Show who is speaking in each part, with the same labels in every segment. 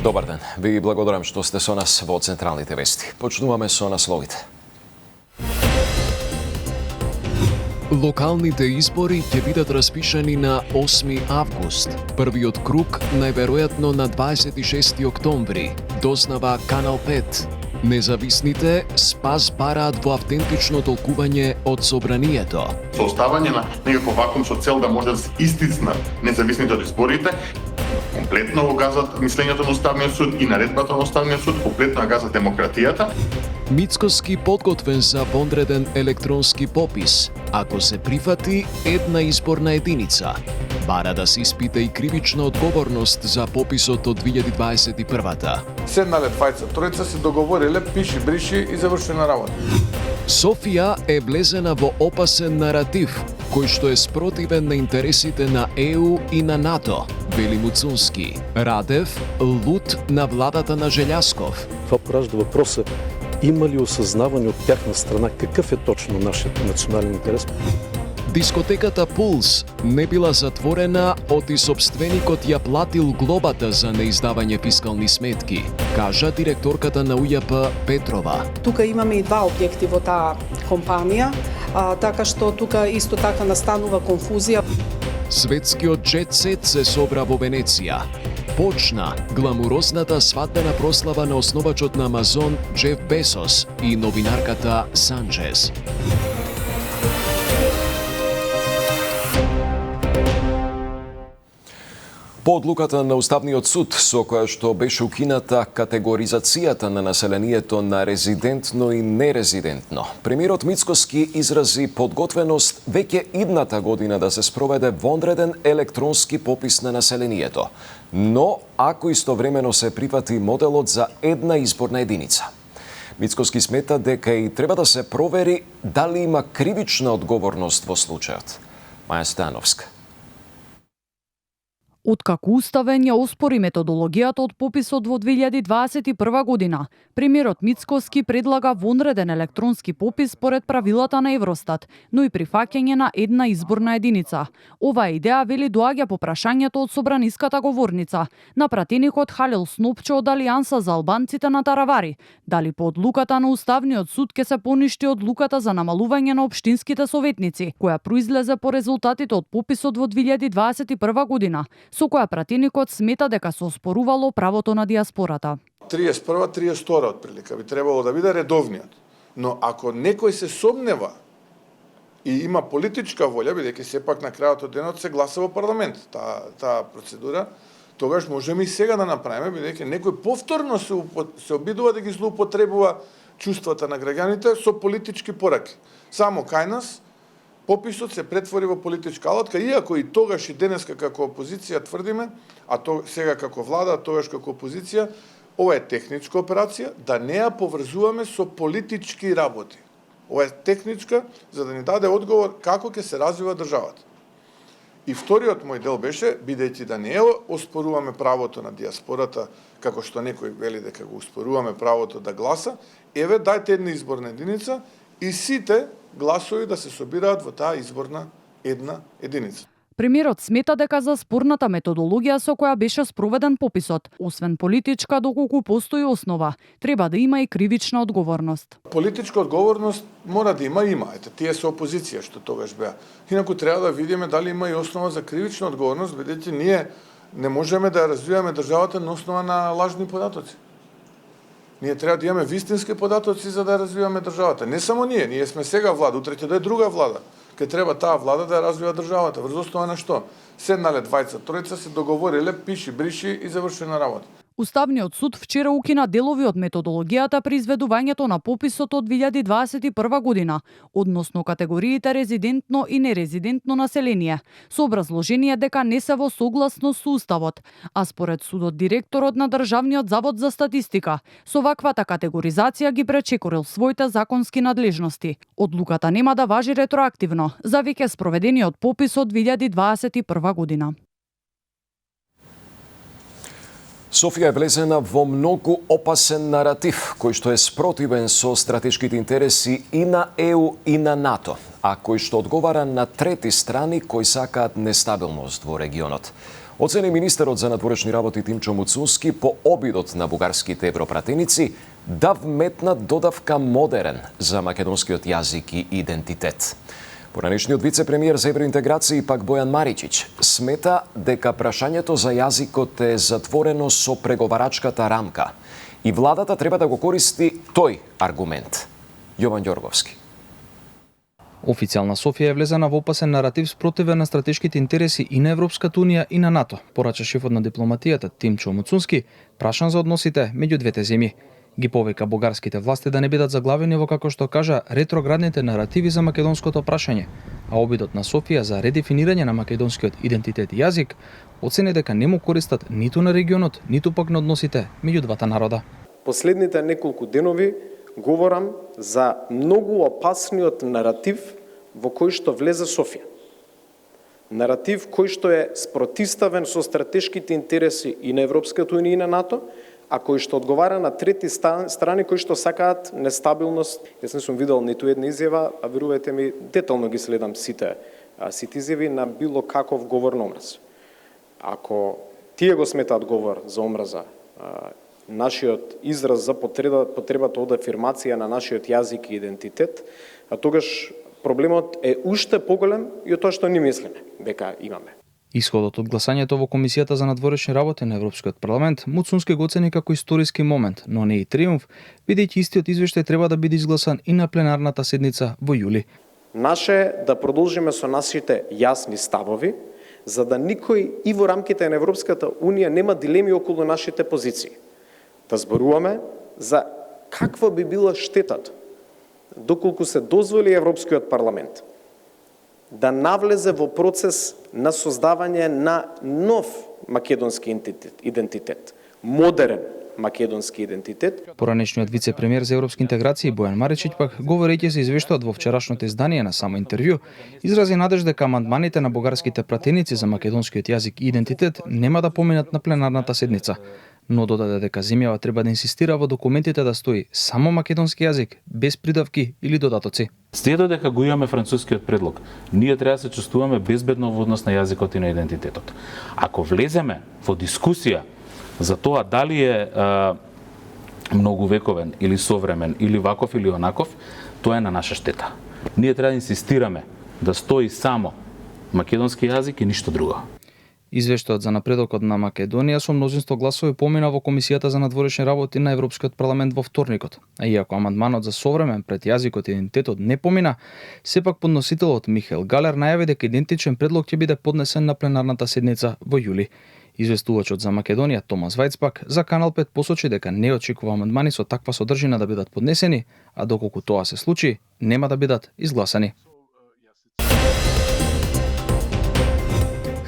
Speaker 1: Добар ден. Ви благодарам што сте со нас во Централните вести. Почнуваме со насловите.
Speaker 2: Локалните избори ќе бидат распишани на 8 август. Првиот круг најверојатно на 26 октомври, дознава Канал 5. Независните спас бараат во автентично толкување од собранието.
Speaker 3: Со оставање на некаков вакуум со цел да може да се истиснат независните од изборите, комплетно го газат мислењето на Уставниот суд и наредбата на Уставниот суд, комплетно ја газат демократијата.
Speaker 2: Мицкоски подготвен за вонреден електронски попис. Ако се прифати, една изборна единица. Бара да се испита и кривична одговорност за пописот од 2021-та.
Speaker 4: Седнале двајца, тројца се договориле, пиши, бриши и завршена работа.
Speaker 2: Софија е влезена во опасен наратив, кој што е спротивен на интересите на ЕУ и на НАТО, вели Муцунски. Радев, лут на владата на Желјасков.
Speaker 5: Това поражда въпроса, има ли осъзнаване от тяхна страна какъв е точно нашият национален интерес?
Speaker 2: Дискотеката Пулс не била затворена оти собственикот ја платил глобата за неиздавање фискални сметки, кажа директорката на УЈП Петрова.
Speaker 6: Тука имаме и два објекти во таа компанија, така што тука исто така настанува конфузија.
Speaker 2: Светскиот джет сет се собра во Венеција. Почна гламурозната свадбена прослава на основачот на Амазон Джеф Безос и новинарката Санчез.
Speaker 1: По одлуката на Уставниот суд, со која што беше укината категоризацијата на населението на резидентно и нерезидентно, премиерот Мицкоски изрази подготвеност веќе идната година да се спроведе вонреден електронски попис на населението, но ако истовремено се прифати моделот за една изборна единица. Мицкоски смета дека и треба да се провери дали има кривична одговорност во случајот. Маја Становска.
Speaker 7: Откако Уставен ја оспори методологијата од пописот во 2021 година, премиерот Мицкоски предлага вонреден електронски попис според правилата на Евростат, но и прифаќање на една изборна единица. Оваа идеја, вели, доаѓа по прашањето од собраниската говорница на пратеникот Халил Снопче од Алијанса за албанците на Таравари, дали по одлуката на Уставниот суд ќе се поништи одлуката за намалување на општинските советници, која произлезе по резултатите од пописот во 2021 година, со која пратеникот смета дека се оспорувало правото на диаспората.
Speaker 4: 31-32 отприлика би требало да биде редовниот. Но ако некој се сомнева и има политичка волја, бидејќи сепак на крајот од денот се гласа во парламент таа процедура, тогаш можеме и сега да направиме, бидејќи некој повторно се обидува да ги злоупотребува чувствата на граѓаните со политички пораки. Само кај нас пописот се претвори во политичка алатка, иако и тогаш и денеска како опозиција тврдиме, а сега како влада, а тогаш како опозиција, ова е техничка операција, да не ја поврзуваме со политички работи. Ова е техничка за да ни даде одговор како ќе се развива државата. И вториот мој дел беше, бидејќи да не оспоруваме правото на диаспората, како што некој вели дека го оспоруваме правото да гласа, еве дајте една изборна единица и сите гласови да се собираат во таа изборна една единица.
Speaker 7: Премиерот смета дека за спорната методологија со која беше спроведен пописот, освен политичка, доколку постои основа, треба да има и кривична одговорност.
Speaker 4: Политичка одговорност мора да има. Ете, тие се опозиција што тогаш беа. Инаку треба да видиме дали има и основа за кривична одговорност, бидејќи ние не можеме да ја развиваме државата на основа на лажни податоци. Ние треба да имаме вистински податоци за да развиваме државата. Не само ние сме сега влада, утре ќе да е друга влада. Ке треба таа влада да ја развива државата. Врз основа на што? Седнале двајца, тројца се договориле, пиши, бриши и завршена работа.
Speaker 7: Уставниот суд вчера укина делови од методологијата при изведувањето на пописот од 2021 година, односно категориите резидентно и нерезидентно население, со образложение дека не се во согласност со Уставот, а според судот директорот на Државниот завод за статистика, со ваквата категоризација ги пречекорил своите законски надлежности. Одлуката нема да важи ретроактивно за веќе спроведениот попис од 2021 година.
Speaker 1: Софија е влезена во многу опасен наратив, кој што е спротивен со стратешките интереси и на ЕУ и на НАТО, а кој што одговара на трети страни кои сакаат нестабилност во регионот. Оцени министерот за надворешни работи Тимчо Муцунски по обидот на бугарските европратеници да вметнат додавка модерен за македонскиот јазик и идентитет. Поранешниот вице-премиер за евроинтеграција пак Бојан Маричич смета дека прашањето за јазикот е затворено со преговарачката рамка и владата треба да го користи тој аргумент. Јован Ѓорговски.
Speaker 8: Официјална Софија е влезена во опасен наратив спротивен на стратешките интереси и на Европската унија и на НАТО, порача шефот на дипломатијата Тимчо Муцунски, прашан за односите меѓу двете земји. Ги повика бугарските власти да не бидат заглавени во, како што кажа, ретроградните наративи за македонското прашање, а обидот на Софија за редефинирање на македонскиот идентитет и јазик оцени дека не му користат ниту на регионот, ниту пак на односите меѓу двата народа.
Speaker 9: Последните неколку денови говорам за многу опасниот наратив во кој што влезе Софија. Наратив кој што е спротивставен со стратешките интереси и на Европската унија и на НАТО, а кој што одговара на трети страни кои што сакаат нестабилност. Јас не сум видел ниту една изјава, а верувајте ми, детално ги следам сите изјави на било каков говор на омраз. Ако тие го сметаат говор за омраза, нашиот израз за потребата од афирмација на нашиот јазик и идентитет, а тогаш проблемот е уште поголем и од тоа што ни мислиме дека имаме.
Speaker 8: Исходот од гласањето во Комисијата за надворешни работи на Европскиот парламент Муцунски го оцени како историски момент, но не и триумф, бидејќи истиот извештај треба да биде изгласан и на пленарната седница во јули.
Speaker 9: Наше да продолжиме со нашите јасни ставови, за да никој и во рамките на Европската унија нема дилеми околу нашите позиции. Да зборуваме за каква би била штетата доколку се дозволи Европскиот парламент да навлезе во процес на создавање на нов македонски идентитет, модерен македонски идентитет.
Speaker 8: Поранешниот вице-премиер за европски интеграции Бојан Маричич пак, говорејќи за извештајот во вчерашното издание на само интервју, изрази надеж дека амандманите на бугарските пратеници за македонскиот јазик и идентитет нема да поминат на пленарната седница, но додаде дека земјава треба да инсистира во документите да стои само македонски јазик, без придавки или додатоци.
Speaker 10: След додека го имаме францускиот предлог, ние треба да се чувствуваме безбедно во однос на јазикот и на идентитетот. Ако влеземе во дискусија за тоа дали е многувековен или современ или ваков или онаков, тоа е на наша штета. Ние треба да инсистираме да стои само македонски јазик и ништо друго.
Speaker 8: Извештајот за напредокот на Македонија со мнозинство гласови помина во Комисијата за надворешни работи на Европскиот парламент во вторникот. А иако амандманот за современ пред јазикот и идентитетот не помина, сепак подносителот Михаел Галер најави дека идентичен предлог ќе биде поднесен на пленарната седница во јули. Известувачот за Македонија Томас Вајцпак за Канал 5 посочи дека не очекува амандмани со таква содржина да бидат поднесени, а доколку тоа се случи, нема да бидат изгласани.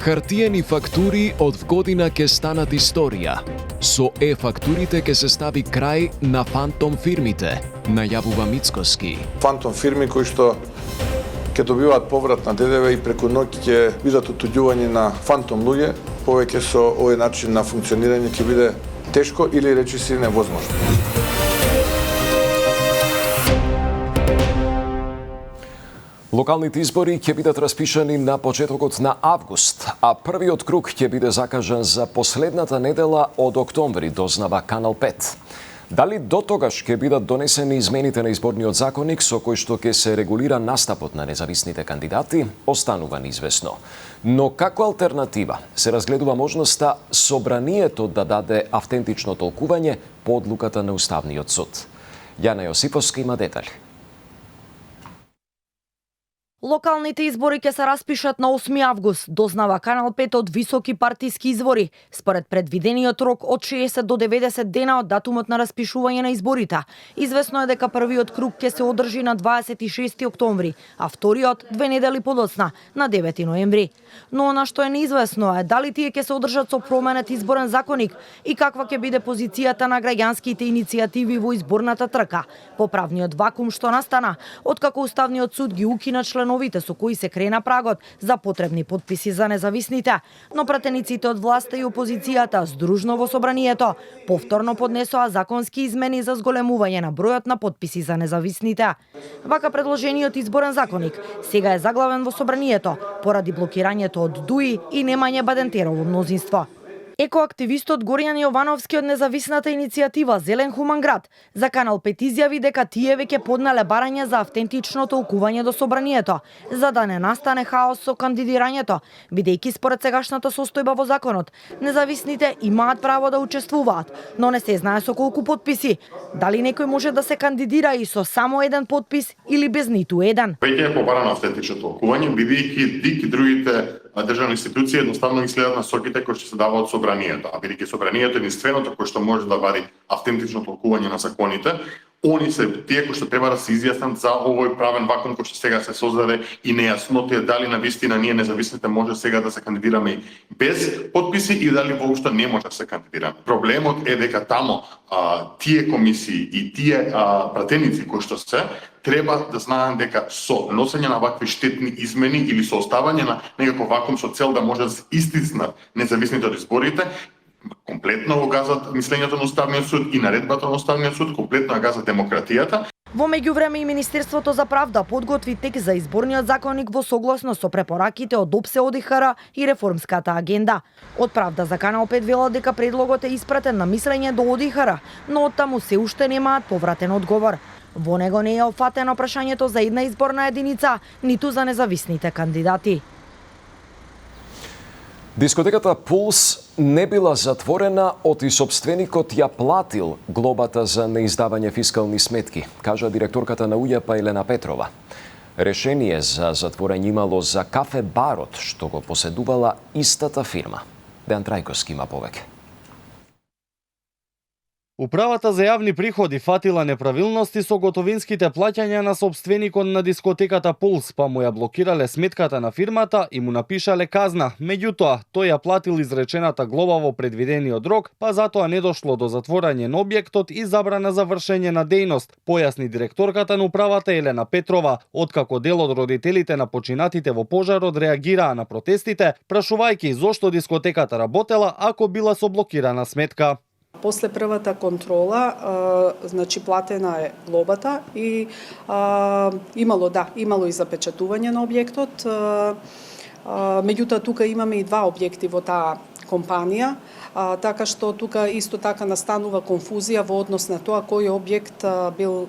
Speaker 2: Хартиени фактури од вгодина ќе станат историја. Со е-фактурите ќе се стави крај на фантом фирмите, најавува Мицкоски.
Speaker 4: Фантом фирми кои што ќе добиваат поврат на ДДВ и преку ноќ ќе бидат отуѓување на фантом луѓе, повеќе со овој начин на функционирање ќе биде тешко или речиси невозможно.
Speaker 1: Локалните избори ќе бидат распишани на почетокот на август, а првиот круг ќе биде закажан за последната недела од октомври, дознава Канал 5. Дали до тогаш ќе бидат донесени измените на изборниот законник со кој што ќе се регулира настапот на независните кандидати, останува неизвестно. Но како алтернатива се разгледува можноста собранието да даде автентично толкување по одлуката на Уставниот суд. Јана Јосиповска има детали.
Speaker 11: Локалните избори ќе се распишат на 8 август, дознава Канал 5 од високи партиски извори, според предвидениот рок од 60 до 90 дена од датумот на распишување на изборите. Известно е дека првиот круг ќе се одржи на 26 октомври, а вториот 2 недели подоцна, на 9 ноември. Но она што е неизвестно е дали тие ќе се одржат со променет изборен законник и каква ќе биде позицијата на граѓанските иницијативи во изборната трка, по правниот вакуум што настана, откако Уставниот суд ги укина членот установите со кои се крена прагот за потребни потписи за независните, но пратениците од власта и опозицијата здружно во собранието повторно поднесоа законски измени за зголемување на бројот на потписи за независните. Вака предложениот изборен законник сега е заглавен во собранието поради блокирањето од ДУИ и немање Бадентерово мнозинство. Екоактивистот Горијан Јовановски од независната иницијатива Зелен Хуман град за Канал 5 изјави дека тие веќе поднале барање за автентично толкување до собранието, за да не настане хаос со кандидирањето, бидејќи според сегашната состојба во законот, независните имаат право да учествуваат, но не се знае со колку потписи. Дали некој може да се кандидира и со само еден потпис или без ниту еден?
Speaker 3: Веќе е побарано автентично толкување, бидејќи ДИК и другите државни институции едноставно ги следат насоките кои што се даваат од собранието, а бидејќи собранието е единственото кој што може да вади автентично толкување на законите, они се тие кои што треба да се изјаснат за овој правен вакуум кој што сега се создаде и нејаснотија дали навистина ние независните може сега да се кандидираме без потписи и дали воопшто не може да се кандидираме. Проблемот е дека тамо тие комисии и тие пратеници кои што се треба да знаат дека со носење на вакви штетни измени или со оставање на некаков вакуум со цел да може да се истиснат независните од изборите, комплетно го газат мислењето на Уставниот суд и наредбата на Уставниот суд, комплетно ја газат демократијата.
Speaker 11: Во меѓувреме и Министерството за правда подготви текст за изборниот законник во согласно со препораките од ОПСЕ ОДИХР и реформската агенда. Од Правда за Канал 5 велат дека предлогот е испратен на мислење до ОДИХР, но оттаму се уште немаат повратен одговор. Во него не е опфатено прашањето за една изборна единица, ниту за независните кандидати.
Speaker 1: Дискотеката Пулс не била затворена, оти собственикот ја платил глобата за неиздавање фискални сметки, кажа директорката на УЈП Елена Петрова. Решение за затворање имало за кафе барот, што го поседувала истата фирма. Дејан Трајковски има повеќе.
Speaker 12: Управата за јавни приходи фатила неправилности со готовинските плаќања на собственикот на дискотеката Пулс, па му ја блокирале сметката на фирмата и му напишале казна. Меѓутоа, тој ја платил изречената глоба во предвидениот рок, па затоа не дошло до затворање на објектот и забрана за вршење на дејност, појасни директорката на управата Елена Петрова, откако дел од родителите на починатите во пожарот реагираа на протестите, прашувајќи зошто дискотеката работела ако била со блокирана сметка.
Speaker 6: После првата контрола, значи платена е глобата и имало и запечатување на објектот. Меѓутоа тука имаме и два објекти во таа компанија, така што тука исто така настанува конфузија во однос на тоа кој објект бил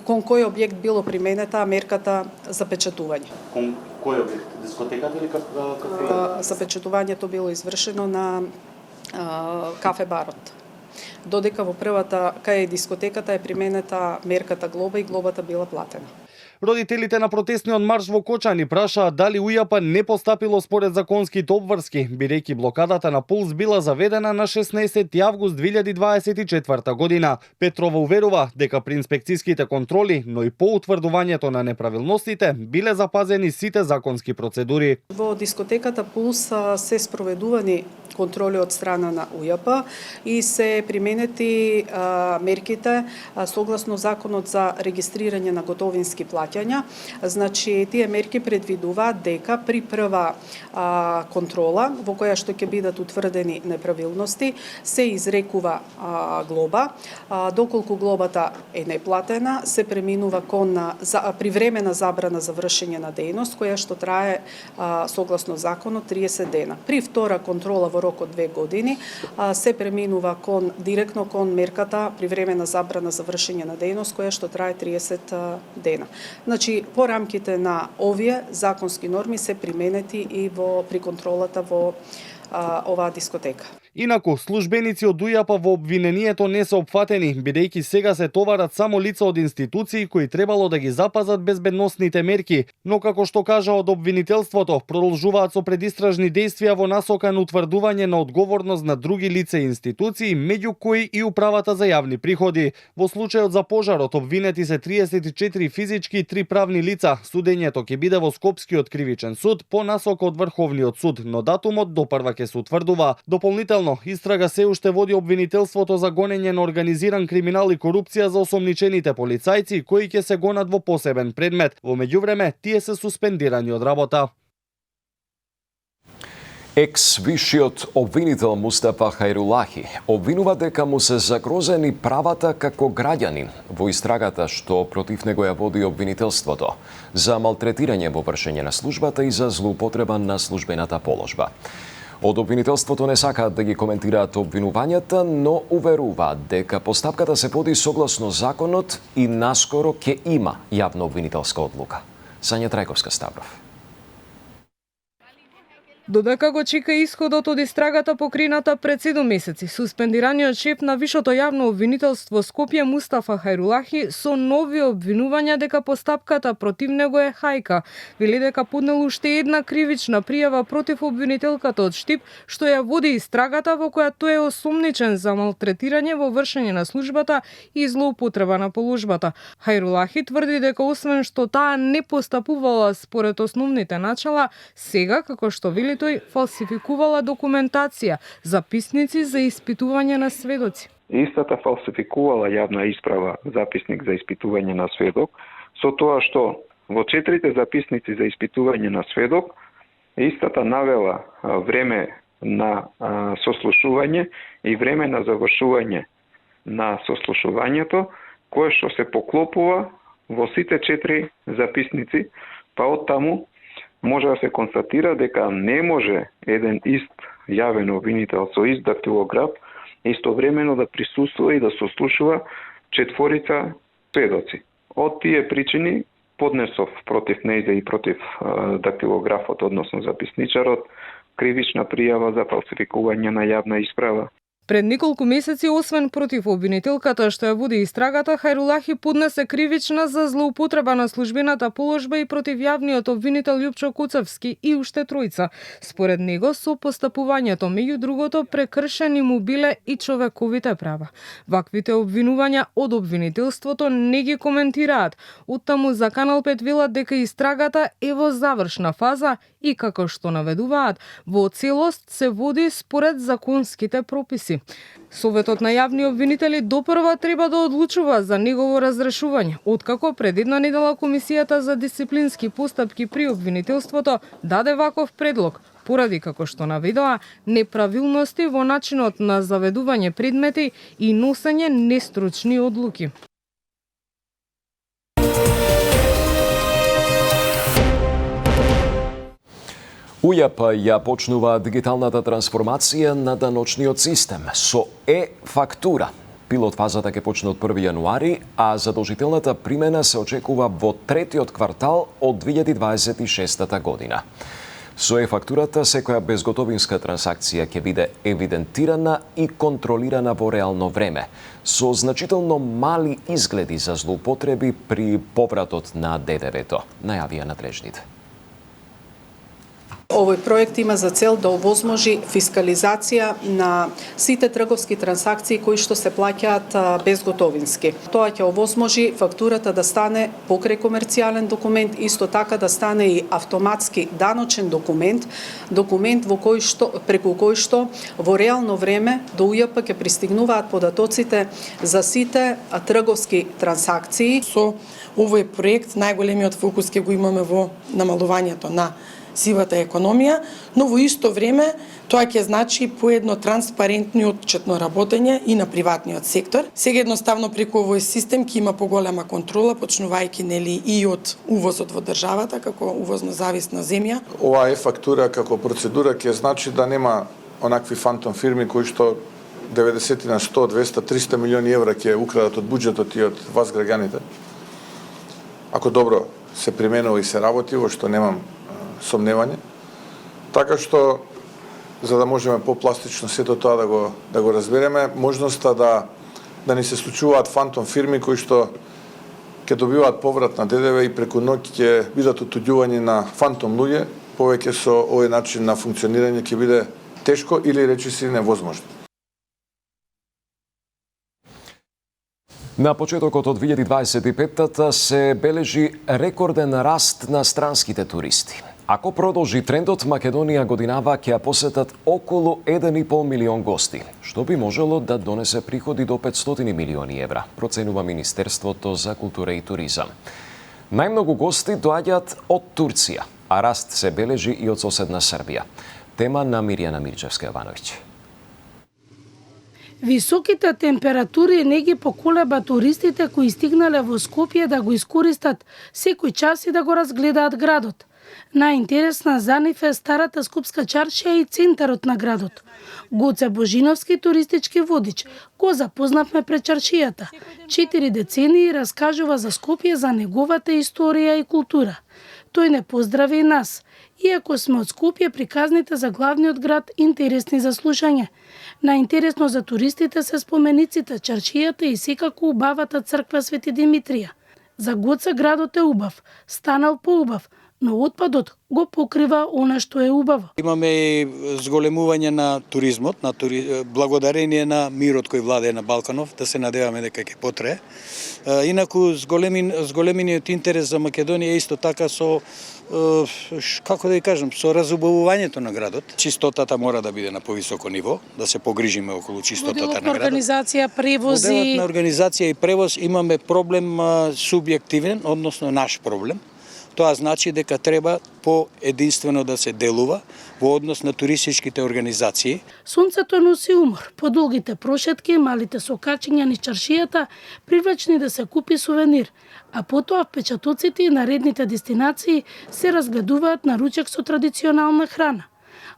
Speaker 6: кон кој објект било применета мерката за печатување.
Speaker 12: Кон кој објект? Дискотеката или кафе?
Speaker 6: Запечатувањето било извршено на кафе барот. Додека во првата кај дискотеката е применета мерката глоба и глобата била платена.
Speaker 12: Родителите на протестниот марш во Кочани прашаат дали УЈП не постапило според законските обврски, бидејќи блокадата на Пулс била заведена на 16 август 2024 година. Петрова уверува дека при инспекцијските контроли, но и по утврдувањето на неправилностите, биле запазени сите законски процедури.
Speaker 6: Во дискотеката Пулс се спроведувани контроли од страна на УЈП и се применети мерките согласно законот за регистрирање на готовински плаќања. Значи, тие мерки предвидуваат дека при прва контрола, во која што ќе бидат утврдени неправилности, се изрекува глоба. Доколку глобата е неплатена, се преминува кон привремена забрана за вршење на дејност, која што трае согласно законот 30 дена. При втора контрола во рок од 2 години се преминува директно кон мерката привремена забрана за вршење на дејност, која што трае 30 дена. Значи, по рамките на овие законски норми се применети и при контролата во оваа дискотека.
Speaker 12: Инаку, службеници од УЈП во обвинението не се опфатени, бидејќи сега се товарат само лица од институции кои требало да ги запазат безбедносните мерки, но како што кажа од обвинителството, продолжуваат со предистражни действија во насока на утврдување на одговорност на други лица и институции, меѓу кои и управата за јавни приходи. Во случајот за пожарот обвинети се 34 физички и 3 правни лица. Судењето ќе биде во Скопскиот кривичен суд по насока од Врховниот суд, но датумот допрва ќе се утврдува. Дополнително Финално, истрага се уште води обвинителството за гонење на организиран криминал и корупција за осомничените полицајци кои ќе се гонат во посебен предмет. Во меѓувреме, тие се суспендирани од работа.
Speaker 1: Екс-висшиот обвинител Мустафа Хајрулахи обвинува дека му се загрозени правата како граѓанин во истрагата што против него ја води обвинителството за малтретирање во вршење на службата и за злоупотреба на службената положба. Од обвинителството не сакаат да ги коментираат обвинувањата, но уверуваат дека постапката се води согласно законот и наскоро ќе има јавна обвинителска одлука. Сања Трајковска Ставров.
Speaker 13: Додека го чека исходот од истрагата покрината пред 7 месеци, суспендираниот шеф на Вишото јавно обвинителство Скопје Мустафа Хајрулахи со нови обвинувања дека постапката против него е хајка. Вели дека поднел уште една кривична пријава против обвинителката од Штип, што ја води истрагата во која тој е осомничен за малтретирање во вршење на службата и злоупотреба на положбата. Хајрулахи тврди дека освен што таа не постапувала според основните начала, сега, како што вели тој, фалсификувала документација, записници за испитување на сведоци.
Speaker 14: Истата фалсификувала јавна исправа записник за испитување на сведок, со тоа што во 4 записници за испитување на сведок, истата навела време на сослушување и време на завршување на сослушувањето, кое што се поклопува во сите 4 записници, па од таму може да се констатира дека не може еден ист јавен обвинител со ист дактилограф истовремено да присуствува и да сослушува 4 сведоци. Од тие причини поднесов против нејзе и против дактилографот, односно записничарот, кривична пријава за фалсификување на јавна исправа.
Speaker 13: Пред неколку месеци, освен против обвинителката што ја води истрагата, Хајрулахи поднесе кривична за злоупотреба на службената положба и против јавниот обвинител Љупчо Куцевски и уште тројца. Според него, со постапувањето, меѓу другото, прекршени му биле и човековите права. Ваквите обвинувања од обвинителството не ги коментираат. Оттаму за Канал 5 велат дека истрагата е во завршна фаза и, како што наведуваат, во целост се води според законските прописи. Советот на јавни обвинители допрва треба да одлучува за негово разрешување, откако пред една недела Комисијата за дисциплински постапки при обвинителството даде ваков предлог, поради, како што наведоа, неправилности во начинот на заведување предмети и носење нестручни одлуки.
Speaker 1: УЈП ја почнува дигиталната трансформација на даночниот систем со е-фактура. Пилот фазата ќе почне од 1 јануари, а задолжителната примена се очекува во третиот квартал од 2026 година. Со е-фактурата секоја безготовинска трансакција ќе биде евидентирана и контролирана во реално време, со значително мали изгледи за злоупотреби при повратот на ДДВ-то, најавија надлежните.
Speaker 6: Овој проект има за цел да овозможи фискализација на сите трговски трансакции кои што се плаќаат безготовински. Тоа ќе овозможи фактурата да стане покрај комерцијален документ, исто така да стане и автоматски даночен документ, документ во кој што преку кој што во реално време до УЈП ќе пристигнуваат податоците за сите трговски трансакции.
Speaker 15: Со овој проект најголемиот фокус ќе го имаме во намалувањето на сивата економија, но во исто време тоа ќе значи поедно транспарентно и отчетно работење и на приватниот сектор. Сега едноставно преку овој систем ќе има поголема контрола, почнувајќи нели и од увозот во државата како увозно зависна земја.
Speaker 4: Ова е-фактура како процедура ќе значи да нема онакви фантом фирми кои што 90 на 100, 200, 300 милиони евра ќе украдат од буџетот и од вас граѓаните. Ако добро се применува и се работи, во што немам сомневање. Така што, за да можеме попластично сето тоа да го разбереме, можноста да ни се случуваат фантом фирми кои што ќе добиваат поврат на ДДВ и преку ноќ ќе бидат отуѓување на фантом луѓе, повеќе со овој начин на функционирање ќе биде тешко или речиси невозможно.
Speaker 1: На почетокот од 2025-та се бележи рекорден раст на странските туристи. Ако продолжи трендот, Македонија годинава ќе ја посетат околу 1,5 милион гости, што би можело да донесе приходи до 500 милиони евра, проценува Министерството за култура и туризам. Најмногу гости доаѓаат од Турција, а раст се бележи и од соседна Србија. Тема на Мирјана Мирчевска-Јовановиќ.
Speaker 16: Високите температури не ги поколеба туристите кои стигнале во Скопје да го искористат секој час и да го разгледаат градот. Најинтересна за нив е старата скопска чаршија и центарот на градот. Гоце Божиновски, туристички водич, го запознавме пред чаршијата. 4 децении раскажува за Скопје, за неговата историја и култура. Тој не поздрави и нас. Иако сме од Скопје, приказните за главниот град интересни за слушање. Најинтересно за туристите се спомениците, чаршијата и секако убавата црква Свети Димитрија. За Гоце градот е убав, станал поубав, но отпадот го покрива она што е убаво.
Speaker 17: Имаме и зголемување на туризмот, благодарение на мирот кој владее на Балканов, да се надеваме дека ќе потрае. Инаку зголемениот интерес за Македонија исто така со како да ја кажам, со разубавувањето на градот. Чистотата мора да биде на повисоко ниво, да се погрижиме околу чистотата на градот.
Speaker 16: Организација, превози.
Speaker 17: Моделот на организација и превоз имаме проблем субјективен, односно наш проблем. Тоа значи дека треба поединствено да се делува во однос на туристичките организации.
Speaker 16: Сонцето носи умор. По долгите прошетки, малите сокачиња низ чаршијата, привлечни да се купи сувенир, а потоа впечатоците и наредните дестинации се разгледуваат на ручек со традиционална храна.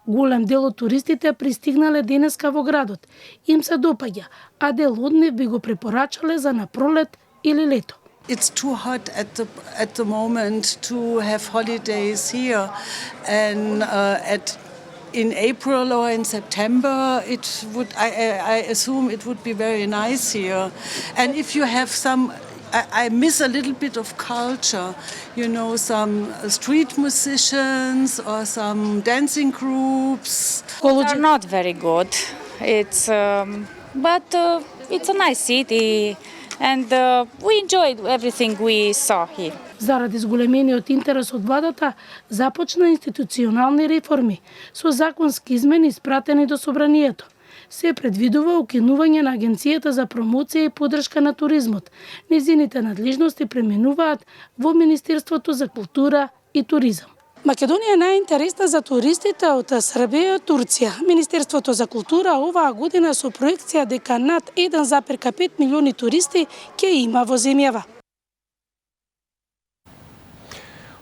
Speaker 16: Голем дел од туристите пристигнале денеска во градот. Им се допаѓа, а дел од нив би го препорачале за на пролет или лето.
Speaker 18: It's too hot at the moment to have holidays here, and in April or in September, I assume it would be very nice here. And if you have some, I miss a little bit of culture, you know, some street musicians or some dancing groups.
Speaker 19: They're not very good. But it's a nice city. And we enjoyed everything we saw here.
Speaker 16: Заради зголемениот интерес од владата, започна институционални реформи со законски измени испратени до собранието. Се предвидува укинување на Агенцијата за промоција и поддршка на туризмот. Незините надлежности преминуваат во Министерството за култура и туризам. Македонија е најинтересна за туристите од Србија и Турција. Министерството за култура оваа година со проекција дека над 1,5 милиони туристи ќе има во земјава.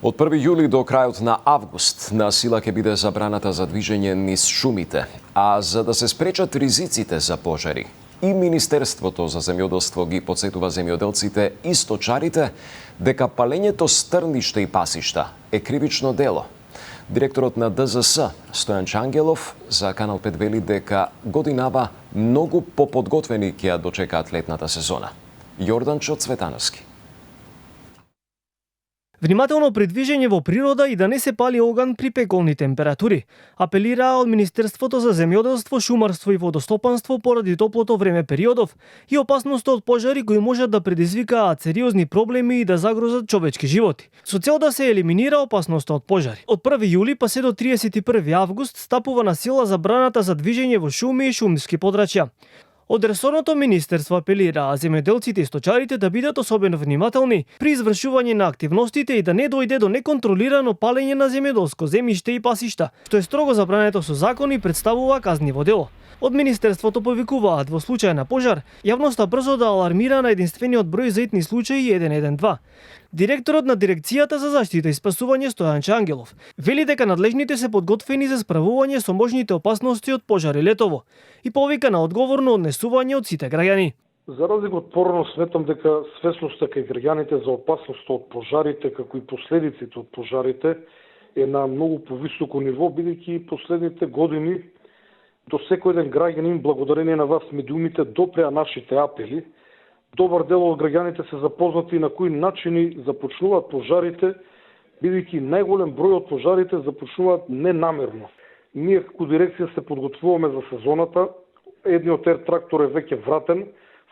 Speaker 1: Од 1 јули до крајот на август на сила ќе биде забраната за движење низ шумите, а за да се спречат ризиците за пожари, и Министерството за земјоделство ги потсетува земјоделците и сточарите дека палењето стрништа и пасишта е кривично дело. Директорот на ДЗС Стојан Чангелов за Канал 5 вели дека годинава многу поподготвени ќе ја дочекаат летната сезона. Јорданчо Цветановски.
Speaker 20: Внимателно при движење во природа и да не се пали оган при пеколни температури, апелираа од Министерството за земјоделство, шумарство и водостопанство поради топлото време периодов и опасноста од пожари кои можат да предизвикаат сериозни проблеми и да загрозат човечки животи. Со цел да се елиминира опасноста од пожари. Од 1 јули па се до 31 август стапува на сила забраната за движење во шуми и шумски подрачја. Од ресорното министерство апелираа земјоделците и сточарите да бидат особено внимателни при извршување на активностите и да не дојде до неконтролирано палење на земјоделско земјиште и пасишта, што е строго забрането со закон и представува казниво дело. Од министерството повикуваат во случај на пожар, јавноста брзо да алармира на единствениот број за итни случаи 112. Директорот на Дирекцијата за заштита и спасување Стојан Чангелов вели дека надлежните се подготвени за справување со можните опасности од пожари летово и повика на одговорно однесување од сите граѓани.
Speaker 21: За разлика од порано, сметам дека свесноста кај граѓаните за опасноста од пожарите, како и последиците од пожарите, е на многу повисоко ниво, бидејќи последните години до секој ден граѓанин, благодарение на вас медиумите, допреа нашите апели. Добар дел од граѓаните се запознати на кои начини започнуваат пожарите, бидејќи најголем број од пожарите започнуваат ненамерно. Ние како дирекција се подготвуваме за сезоната. Едниот трактор е веќе вратен,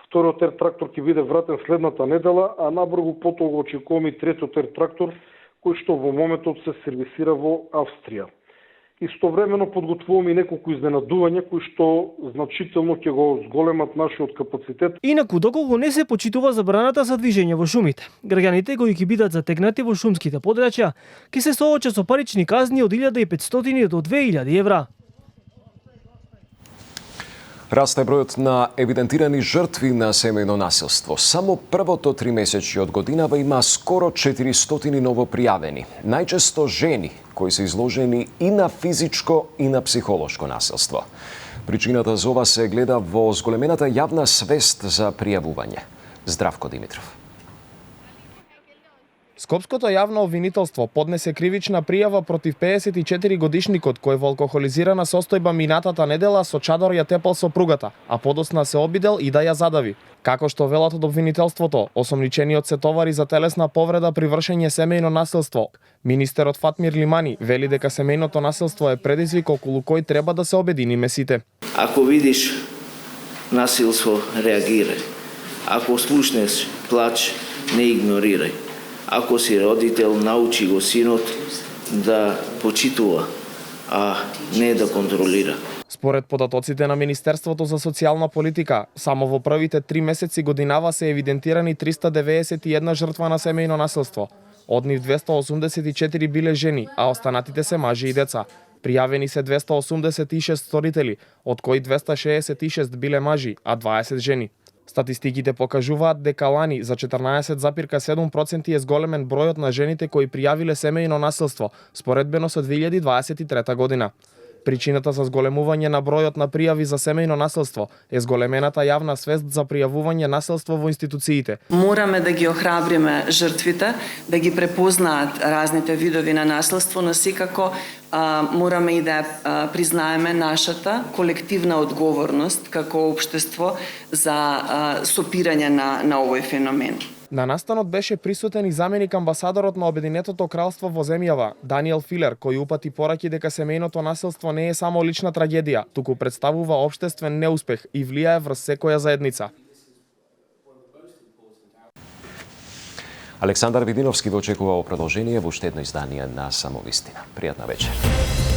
Speaker 21: вториот трактор ќе биде вратен следната недела, а набрзо потоа го очекуваме и третиот трактор кој што во моментот се сервисира во Австрија. Истовремено подготвуваме и неколку изненадувања кои што значително ќе го зголемат нашиот капацитет.
Speaker 20: Инаку, доколку не се почитува забраната за движење во шумите, граѓаните кои ќе бидат затегнати во шумските подрачја ќе се соочат со парични казни од 1500 до 2000 евра.
Speaker 1: Расте бројот на евидентирани жртви на семејно насилство. Само првото 3 месечи од годинава има скоро 400 новопријавени. Најчесто жени кои се изложени и на физичко и на психолошко насилство. Причината за ова се гледа во зголемената јавна свест за пријавување. Здравко Димитров.
Speaker 5: Скопското јавно обвинителство поднесе кривична пријава против 54-годишникот кој во алкохолизирана состојба минатата недела со чадор ја тепал сопругата, а подосна се обидел и да ја задави. Како што велат од обвинителството, осомничениот се товари за телесна повреда при вршење семејно насилство. Министерот Фатмир Лимани вели дека семејното насилство е предизвик околу кој треба да се обединиме сите.
Speaker 22: Ако видиш насилство, реагирај. Ако слушнеш плач, не игнорирај. Ако си родител, научи го синот да почитува, а не да контролира.
Speaker 5: Според податоците на Министерството за социјална политика, само во првите 3 месеци годинава се евидентирани 391 жртва на семејно насилство. Од нив 284 биле жени, а останатите се мажи и деца. Пријавени се 286 сторители, од кои 266 биле мажи, а 20 жени. Статистиките покажуваат дека лани за 14,7% е зголемен бројот на жените кои пријавиле семејно насилство, споредбено со 2023 година. Причината за зголемување на бројот на пријави за семејно насилство е зголемената јавна свест за пријавување насилство во институциите.
Speaker 23: Мораме да ги охрабриме жртвите, да ги препознаат разните видови на насилство, но секако мораме и да признаеме нашата колективна одговорност како општество за сопирање на овој феномен.
Speaker 5: На настанот беше присутен и заменик амбасадорот на Обединетото кралство во земјава, Даниел Филер, кој упати пораки дека семејното насилство не е само лична трагедија, туку представува општествен неуспех и влијае врз секоја заедница.
Speaker 1: Александар Видиновски ве очекува во продолжение во уште едно издание на Самовистина. Пријатна вечер.